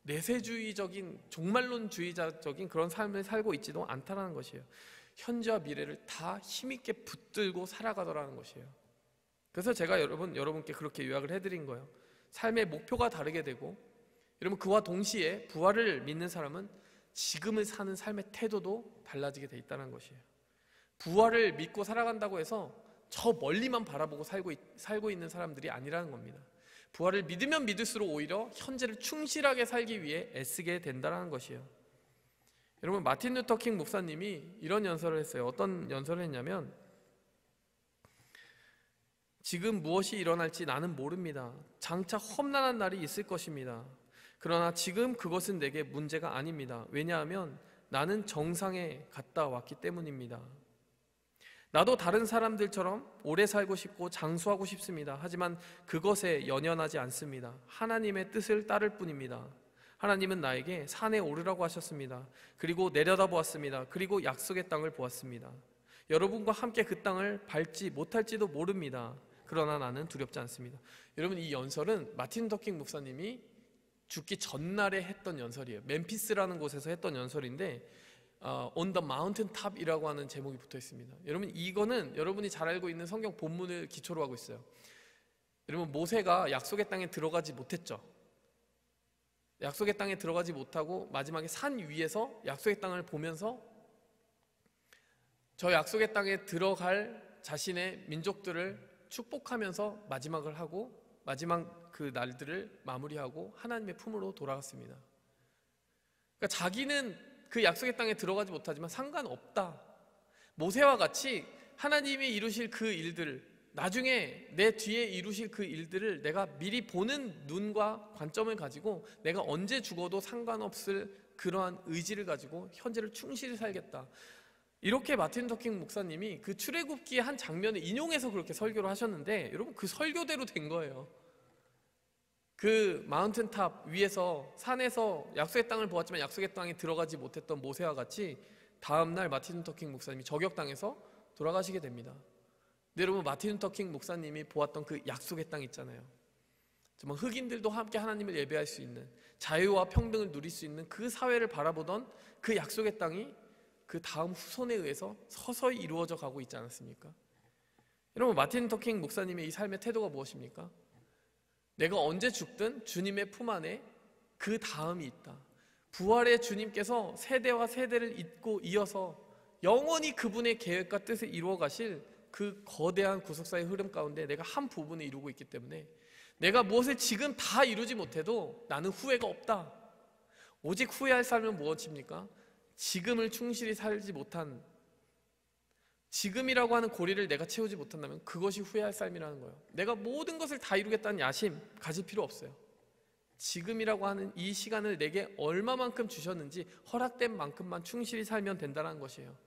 S1: 내세주의적인 종말론주의자적인 그런 삶을 살고 있지도 않다는 것이에요. 현재와 미래를 다 힘있게 붙들고 살아가더라는 것이에요. 그래서 제가 여러분께 그렇게 요약을 해드린 거예요. 삶의 목표가 다르게 되고 여러분 그와 동시에 부활을 믿는 사람은 지금을 사는 삶의 태도도 달라지게 돼 있다는 것이에요. 부활을 믿고 살아간다고 해서 저 멀리만 바라보고 살고 있는 사람들이 아니라는 겁니다. 부활을 믿으면 믿을수록 오히려 현재를 충실하게 살기 위해 애쓰게 된다는 것이에요. 여러분 마틴 루터 킹 목사님이 이런 연설을 했어요. 어떤 연설을 했냐면 지금 무엇이 일어날지 나는 모릅니다. 장차 험난한 날이 있을 것입니다. 그러나 지금 그것은 내게 문제가 아닙니다. 왜냐하면 나는 정상에 갔다 왔기 때문입니다. 나도 다른 사람들처럼 오래 살고 싶고 장수하고 싶습니다. 하지만 그것에 연연하지 않습니다. 하나님의 뜻을 따를 뿐입니다. 하나님은 나에게 산에 오르라고 하셨습니다. 그리고 내려다보았습니다. 그리고 약속의 땅을 보았습니다. 여러분과 함께 그 땅을 밟지 못할지도 모릅니다. 그러나 나는 두렵지 않습니다. 여러분 이 연설은 마틴 루터 킹 목사님이 죽기 전날에 했던 연설이에요. 멤피스라는 곳에서 했던 연설인데 On the Mountain Top이라고 하는 제목이 붙어 있습니다. 여러분 이거는 여러분이 잘 알고 있는 성경 본문을 기초로 하고 있어요. 여러분 모세가 약속의 땅에 들어가지 못했죠. 약속의 땅에 들어가지 못하고 마지막에 산 위에서 약속의 땅을 보면서 저 약속의 땅에 들어갈 자신의 민족들을 축복하면서 마지막을 하고 마지막 그 날들을 마무리하고 하나님의 품으로 돌아갔습니다. 그러니까 자기는 그 약속의 땅에 들어가지 못하지만 상관없다. 모세와 같이 하나님이 이루실 그 일들, 나중에 내 뒤에 이루실 그 일들을 내가 미리 보는 눈과 관점을 가지고 내가 언제 죽어도 상관없을 그러한 의지를 가지고 현재를 충실히 살겠다. 이렇게 마틴 루터 킹 목사님이 그 출애굽기의 한 장면을 인용해서 그렇게 설교를 하셨는데 여러분 그 설교대로 된 거예요. 그 마운틴 탑 위에서 산에서 약속의 땅을 보았지만 약속의 땅에 들어가지 못했던 모세와 같이 다음날 마틴 루터 킹 목사님이 저격당해서 돌아가시게 됩니다. 근데 여러분, 마틴 루터 킹 목사님이 보았던 그 약속의 땅 있잖아요. 정말 흑인들도 함께 하나님을 예배할 수 있는, 자유와 평등을 누릴 수 있는 그 사회를 바라보던 그 약속의 땅이 그 다음 후손에 의해서 서서히 이루어져 가고 있지 않았습니까? 여러분, 마틴 루터 킹 목사님의 이 삶의 태도가 무엇입니까? 내가 언제 죽든 주님의 품 안에 그 다음이 있다. 부활의 주님께서 세대와 세대를 잇고 이어서 영원히 그분의 계획과 뜻을 이루어 가실 그 거대한 구속사의 흐름 가운데 내가 한 부분을 이루고 있기 때문에 내가 무엇을 지금 다 이루지 못해도 나는 후회가 없다. 오직 후회할 삶은 무엇입니까? 지금을 충실히 살지 못한, 지금이라고 하는 고리를 내가 채우지 못한다면 그것이 후회할 삶이라는 거예요. 내가 모든 것을 다 이루겠다는 야심 가질 필요 없어요. 지금이라고 하는 이 시간을 내게 얼마만큼 주셨는지 허락된 만큼만 충실히 살면 된다는 것이에요.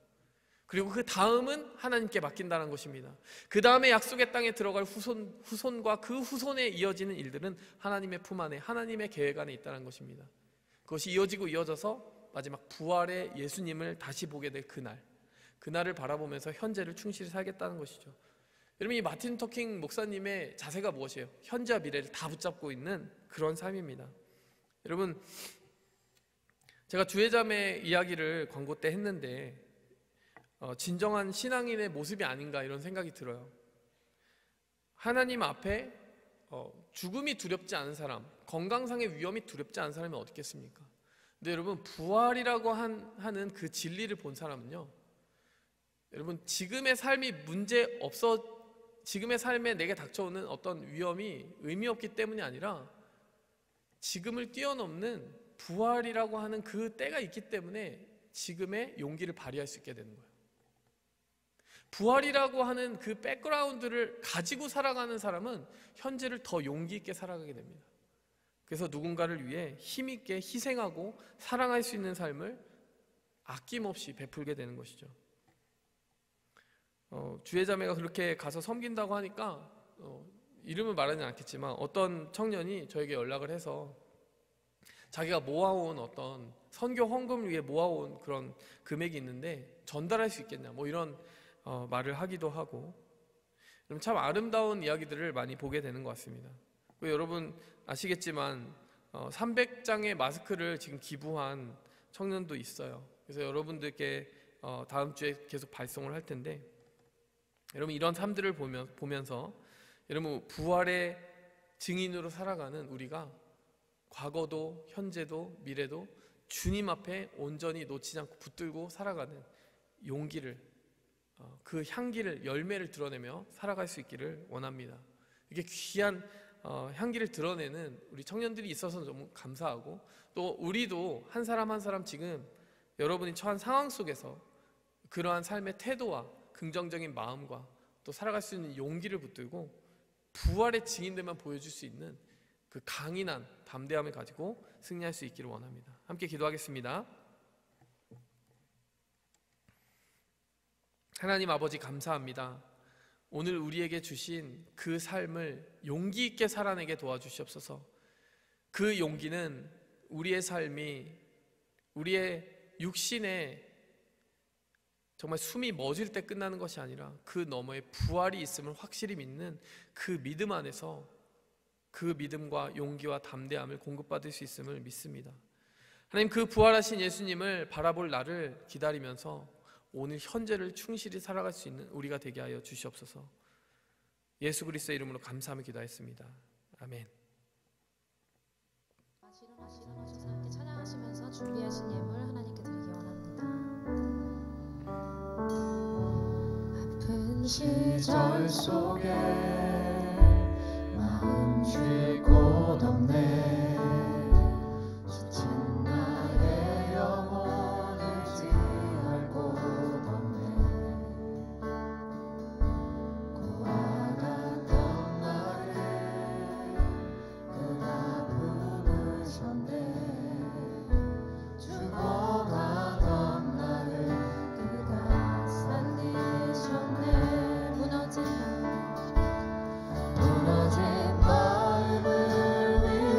S1: 그리고 그 다음은 하나님께 맡긴다는 것입니다. 그 다음에 약속의 땅에 들어갈 후손과 그 후손에 이어지는 일들은 하나님의 품 안에, 하나님의 계획 안에 있다는 것입니다. 그것이 이어지고 이어져서 마지막 부활의 예수님을 다시 보게 될 그날을 바라보면서 현재를 충실히 살겠다는 것이죠. 여러분, 이 마틴 루터 킹 목사님의 자세가 무엇이에요? 현재와 미래를 다 붙잡고 있는 그런 삶입니다. 여러분, 제가 주혜자매 이야기를 광고 때 했는데 진정한 신앙인의 모습이 아닌가 이런 생각이 들어요. 하나님 앞에 죽음이 두렵지 않은 사람, 건강상의 위험이 두렵지 않은 사람이 어디 있겠습니까? 근데 여러분, 부활이라고 하는 그 진리를 본 사람은요, 여러분, 지금의 삶이 지금의 삶에 내게 닥쳐오는 어떤 위험이 의미 없기 때문이 아니라 지금을 뛰어넘는 부활이라고 하는 그 때가 있기 때문에 지금의 용기를 발휘할 수 있게 되는 거예요. 부활이라고 하는 그 백그라운드를 가지고 살아가는 사람은 현재를 더 용기 있게 살아가게 됩니다. 그래서 누군가를 위해 힘있게 희생하고 사랑할 수 있는 삶을 아낌없이 베풀게 되는 것이죠. 주혜자매가 그렇게 가서 섬긴다고 하니까 이름을 말하지는 않겠지만 어떤 청년이 저에게 연락을 해서 자기가 모아온 어떤 선교 헌금을 위해 모아온 그런 금액이 있는데 전달할 수 있겠냐, 뭐 이런 말을 하기도 하고, 참 아름다운 이야기들을 많이 보게 되는 것 같습니다. 여러분 아시겠지만 300장의 마스크를 지금 기부한 청년도 있어요. 그래서 여러분들께 다음 주에 계속 발송을 할 텐데, 여러분 이런 삶들을 보면서 여러분 부활의 증인으로 살아가는 우리가 과거도 현재도 미래도 주님 앞에 온전히 놓치지 않고 붙들고 살아가는 용기를, 그 향기를, 열매를 드러내며 살아갈 수 있기를 원합니다. 이렇게 귀한 향기를 드러내는 우리 청년들이 있어서 너무 감사하고, 또 우리도 한 사람 한 사람 지금 여러분이 처한 상황 속에서 그러한 삶의 태도와 긍정적인 마음과 또 살아갈 수 있는 용기를 붙들고 부활의 증인들만 보여줄 수 있는 그 강인한 담대함을 가지고 승리할 수 있기를 원합니다. 함께 기도하겠습니다. 하나님 아버지, 감사합니다. 오늘 우리에게 주신 그 삶을 용기 있게 살아내게 도와주시옵소서. 그 용기는 우리의 삶이, 우리의 육신에 정말 숨이 멎을 때 끝나는 것이 아니라 그 너머에 부활이 있음을 확실히 믿는 그 믿음 안에서 그 믿음과 용기와 담대함을 공급받을 수 있음을 믿습니다. 하나님, 그 부활하신 예수님을 바라볼 날을 기다리면서 오늘 현재를 충실히 살아갈 수 있는 우리가 되게 하여 주시옵소서. 예수 그리스도의 이름으로 감사하며 기도했습니다. 아멘.
S3: 일어나셔서 함께 찬양하시면서 준비하신 예물 하나님께 드리기 원합니다. 아픈 시절 속에 마음 쉴 곳 없네. 지친 나의 영혼을 지할 곳 없네. 고와 같던 나를 그가 부르셨네. 죽어가던 나를 그가 살리셨네. 무너진 마음을 위해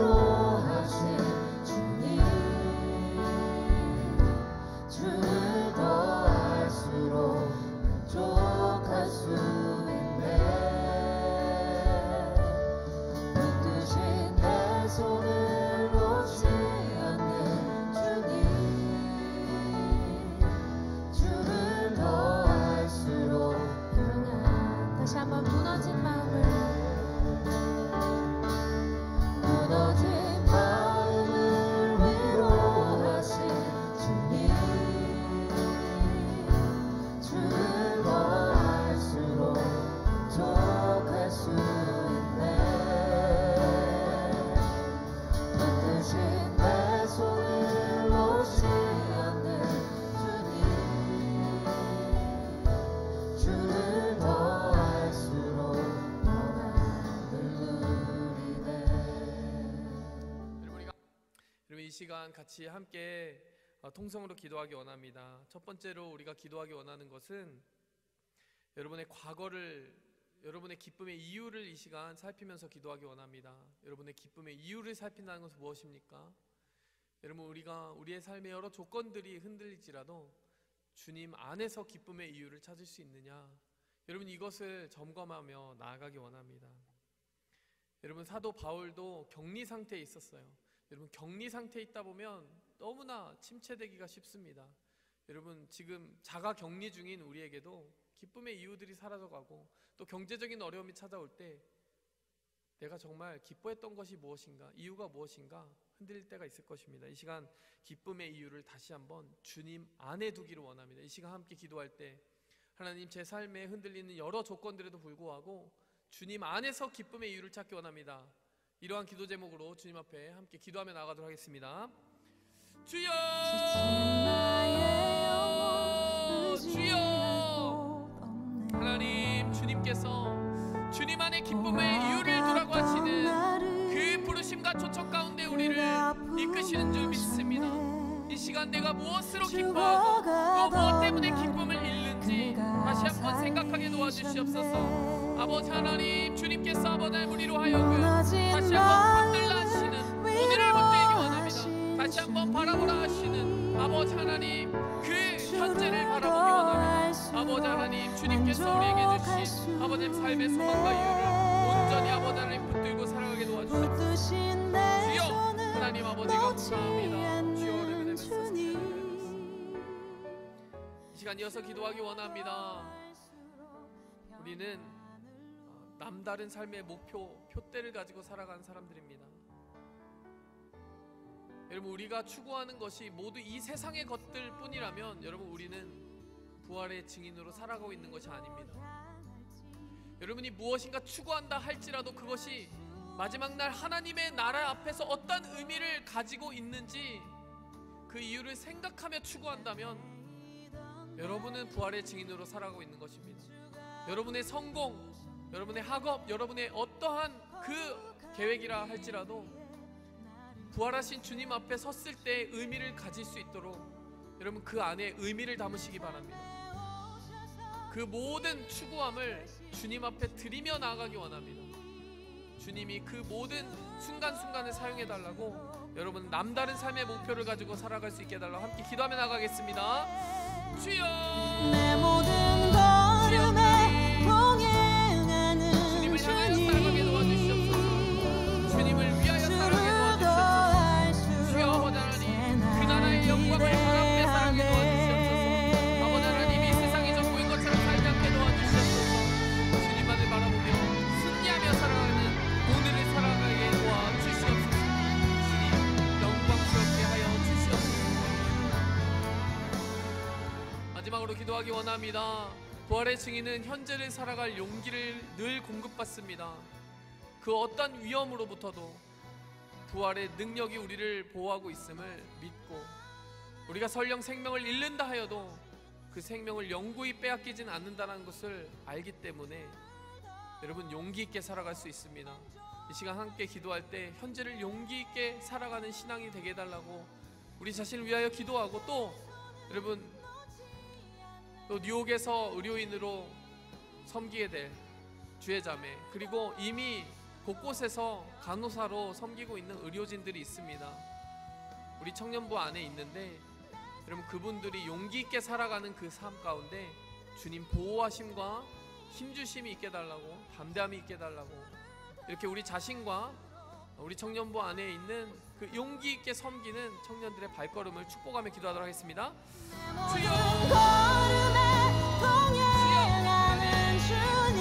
S3: 손을 놓지 않는 주님, 주를 더 알수록 평안. 다시 한번 무너진 마음을 위로하신 주님, 주를 더 알수록 족할 수 있네. 붙드신 내 손을 놓지 않는 주님, 주를 더 알수록 평안을 누리네.
S1: 여러분 이 시간 같이 함께 통성으로 기도하기 원합니다. 첫 번째로 우리가 기도하기 원하는 것은 여러분의 과거를, 여러분의 기쁨의 이유를 이 시간 살피면서 기도하기 원합니다. 여러분의 기쁨의 이유를 살핀다는 것은 무엇입니까? 여러분, 우리가 우리의 삶의 여러 조건들이 흔들릴지라도 주님 안에서 기쁨의 이유를 찾을 수 있느냐, 여러분 이것을 점검하며 나아가기 원합니다. 여러분, 사도 바울도 격리 상태에 있었어요. 여러분, 격리 상태에 있다 보면 너무나 침체되기가 쉽습니다. 여러분, 지금 자가 격리 중인 우리에게도 기쁨의 이유들이 사라져가고 또 경제적인 어려움이 찾아올 때 내가 정말 기뻐했던 것이 무엇인가, 이유가 무엇인가 흔들릴 때가 있을 것입니다. 이 시간 기쁨의 이유를 다시 한번 주님 안에 두기를 원합니다. 이 시간 함께 기도할 때 하나님, 제 삶에 흔들리는 여러 조건들에도 불구하고 주님 안에서 기쁨의 이유를 찾기 원합니다. 이러한 기도 제목으로 주님 앞에 함께 기도하며 나가도록 하겠습니다. 주여, 주여, 하나님, 주님께서 주님 안에 기쁨의 이유를 두라고 하시는 그 부르심과 초청 가운데 우리를 이끄시는 줄 믿습니다. 이 시간 내가 무엇으로 기뻐하고 또 무엇 때문에 기쁨을 잃는지 다시 한번 생각하게 도와주시옵소서. 아버지 하나님, 주님께서 아버지 우리로 하여금 다시 한번 붙들라 하시는 오늘을 붙들기 원합니다. 다시 한번 바라보라 하시는 아버지 하나님, 그 현재를 바라보기 원합니다. 아버지 하나님, 주님께서 우리에게 주신 아버지 삶의 소망과 이유를 온전히 아버지 하나님 붙들고 살아가게 도와주시옵소서. 주여, 하나님 아버지 감사합니다. 주여, 이 시간 이어서 기도하기 원합니다. 우리는 남다른 삶의 목표, 표대를 가지고 살아가는 사람들입니다. 여러분, 우리가 추구하는 것이 모두 이 세상의 것들 뿐이라면 여러분, 우리는 부활의 증인으로 살아가고 있는 것이 아닙니다. 여러분이 무엇인가 추구한다 할지라도 그것이 마지막 날 하나님의 나라 앞에서 어떤 의미를 가지고 있는지 그 이유를 생각하며 추구한다면 여러분은 부활의 증인으로 살아가고 있는 것입니다. 여러분의 성공, 여러분의 학업, 여러분의 어떠한 그 계획이라 할지라도 부활하신 주님 앞에 섰을 때 의미를 가질 수 있도록 여러분 그 안에 의미를 담으시기 바랍니다. 그 모든 추구함을 주님 앞에 드리며 나아가기 원합니다. 주님이 그 모든 순간순간을 사용해달라고 여러분 남다른 삶의 목표를 가지고 살아갈 수 있게 해달라고 함께 기도하며 나가겠습니다. 주여,
S4: 내 모든 걸음에 동행하는
S1: 주님을 향하여 살아가게 도와주시옵소서. 주님을 위하여 살아가게 도와주시옵소서. 주여, 아버지 하나님, 그 나라의 영광을 바라보며 살아가게 도와주시옵소서. 아버지 하나님, 이 세상이 전부인 것처럼 살지 않게 도와주시옵소서. 주님만을 바라보며 승리하며 살아가는 오늘을 살아가게 도와주시옵소서. 주님, 영광스럽게 하여 주시옵소서. 마지막으로 기도하기 원합니다. 부활의 증인은 현재를 살아갈 용기를 늘 공급받습니다. 그 어떤 위험으로부터도 부활의 능력이 우리를 보호하고 있음을 믿고 우리가 설령 생명을 잃는다 하여도 그 생명을 영구히 빼앗기진 않는다는 것을 알기 때문에 여러분 용기 있게 살아갈 수 있습니다. 이 시간 함께 기도할 때 현재를 용기 있게 살아가는 신앙이 되게 해달라고 우리 자신을 위하여 기도하고 또 여러분 또 뉴욕에서 의료인으로 섬기게 될 주의 자매 그리고 이미 곳곳에서 간호사로 섬기고 있는 의료진들이 있습니다. 우리 청년부 안에 있는데 여러분 그분들이 용기 있게 살아가는 그 삶 가운데 주님 보호하심과 힘주심이 있게 달라고 담대함이 있게 달라고 이렇게 우리 자신과 우리 청년부 안에 있는 그 용기 있게 섬기는 청년들의 발걸음을 축복하며 기도하도록 하겠습니다.
S4: 모든 걸음에 동행하는 주님,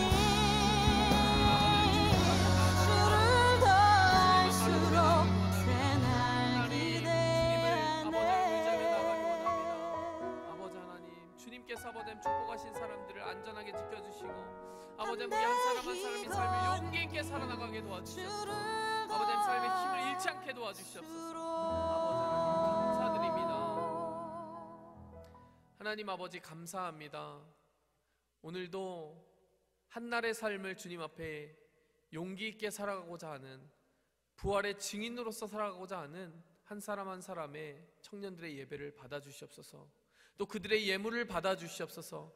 S4: 주를 더 알수록 내 날 기대하네.
S1: 아버지 하나님, 주님께서 아버지 축복하신 사람들을 안전하게 지켜주시고 아버지 우리 한 사람 한 사람이 삶을 용기 있게 살아나가게 도와주시옵소서. 아버지 삶의 힘을 잃지 않게 도와주시옵소서. 아버지 하나님 감사드립니다. 하나님 아버지 감사합니다. 오늘도 한날의 삶을 주님 앞에 용기 있게 살아가고자 하는, 부활의 증인으로서 살아가고자 하는 한 사람 한 사람의 청년들의 예배를 받아주시옵소서. 또 그들의 예물을 받아주시옵소서.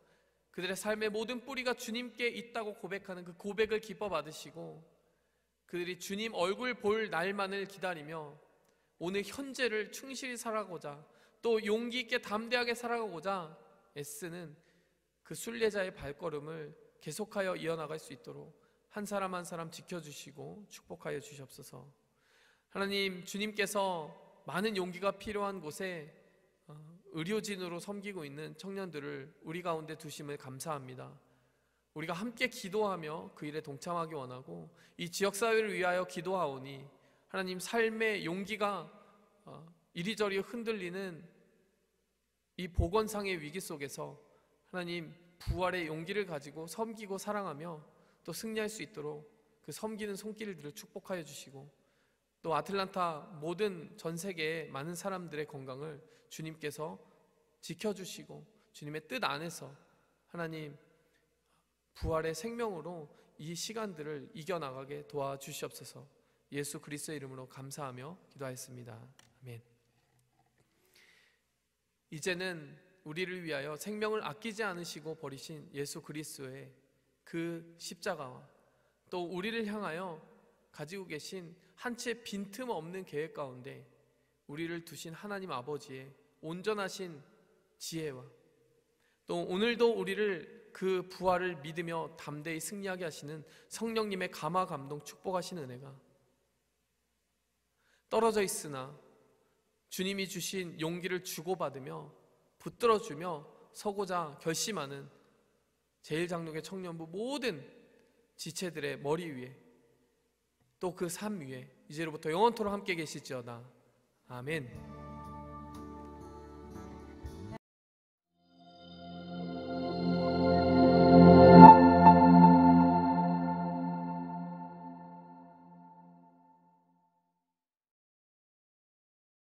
S1: 그들의 삶의 모든 뿌리가 주님께 있다고 고백하는 그 고백을 기뻐 받으시고, 그들이 주님 얼굴 볼 날만을 기다리며 오늘 현재를 충실히 살아가고자, 또 용기 있게 담대하게 살아가고자 애쓰는 그 순례자의 발걸음을 계속하여 이어나갈 수 있도록 한 사람 한 사람 지켜주시고 축복하여 주시옵소서. 하나님, 주님께서 많은 용기가 필요한 곳에 의료진으로 섬기고 있는 청년들을 우리 가운데 두심을 감사합니다. 우리가 함께 기도하며 그 일에 동참하기 원하고 이 지역사회를 위하여 기도하오니 하나님, 삶의 용기가 이리저리 흔들리는 이 보건상의 위기 속에서 하나님, 부활의 용기를 가지고 섬기고 사랑하며 또 승리할 수 있도록 그 섬기는 손길들을 축복하여 주시고, 또 아틀란타 모든 전 세계의 많은 사람들의 건강을 주님께서 지켜주시고 주님의 뜻 안에서 하나님 부활의 생명으로 이 시간들을 이겨나가게 도와주시옵소서. 예수 그리스도의 이름으로 감사하며 기도하였습니다. 아멘. 이제는 우리를 위하여 생명을 아끼지 않으시고 버리신 예수 그리스도의 그 십자가와 또 우리를 향하여 가지고 계신 한 채 빈틈없는 계획 가운데 우리를 두신 하나님 아버지의 온전하신 지혜와 또 오늘도 우리를 그 부활을 믿으며 담대히 승리하게 하시는 성령님의 감화 감동 축복하시는 은혜가 떨어져 있으나 주님이 주신 용기를 주고받으며 붙들어주며 서고자 결심하는 제1장로교 청년부 모든 지체들의 머리 위에 또 그 삶 위에 이제로부터 영원토록 함께 계실지어다. 아멘.